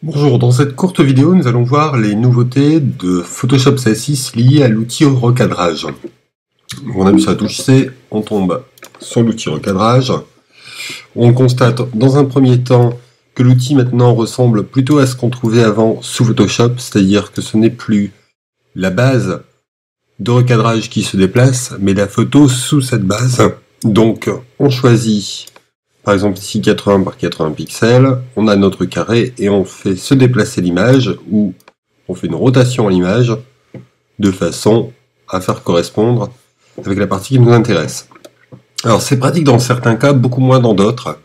Bonjour, dans cette courte vidéo, nous allons voir les nouveautés de Photoshop CS6 liées à l'outil recadrage. On appuie sur la touche C, on tombe sur l'outil recadrage. On constate dans un premier temps que l'outil maintenant ressemble plutôt à ce qu'on trouvait avant sous Photoshop, c'est-à-dire que ce n'est plus la base de recadrage qui se déplace, mais la photo sous cette base. Donc on choisit par exemple ici 80 par 80 pixels, on a notre carré et on fait se déplacer l'image ou on fait une rotation à l'image de façon à faire correspondre avec la partie qui nous intéresse. Alors c'est pratique dans certains cas, beaucoup moins dans d'autres.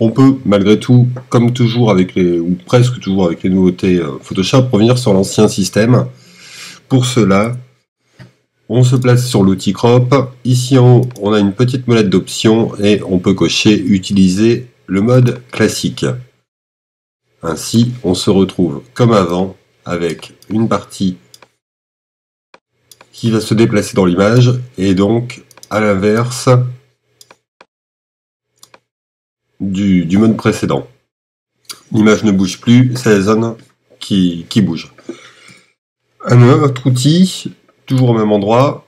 On peut malgré tout, comme toujours avec les, ou presque toujours avec les nouveautés Photoshop, revenir sur l'ancien système. Pour cela, on se place sur l'outil crop, ici en haut on a une petite molette d'options et on peut cocher utiliser le mode classique. Ainsi on se retrouve comme avant avec une partie qui va se déplacer dans l'image et donc à l'inverse du mode précédent. L'image ne bouge plus, c'est la zone qui bouge. Un autre outil, toujours au même endroit,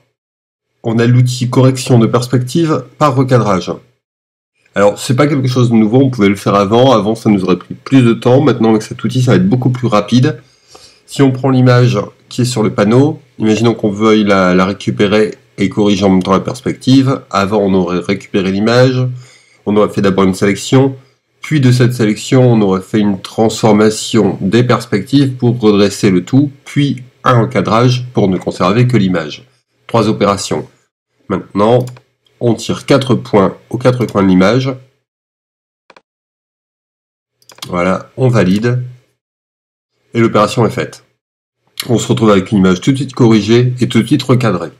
on a l'outil correction de perspective par recadrage. Alors, c'est pas quelque chose de nouveau, on pouvait le faire avant ça nous aurait pris plus de temps, maintenant avec cet outil ça va être beaucoup plus rapide. Si on prend l'image qui est sur le panneau, imaginons qu'on veuille la récupérer et corriger en même temps la perspective, avant on aurait récupéré l'image, on aurait fait d'abord une sélection, puis de cette sélection on aurait fait une transformation des perspectives pour redresser le tout, puis un recadrage pour ne conserver que l'image. 3 opérations. Maintenant, on tire 4 points aux 4 coins de l'image. Voilà, on valide. Et l'opération est faite. On se retrouve avec une image tout de suite corrigée et tout de suite recadrée.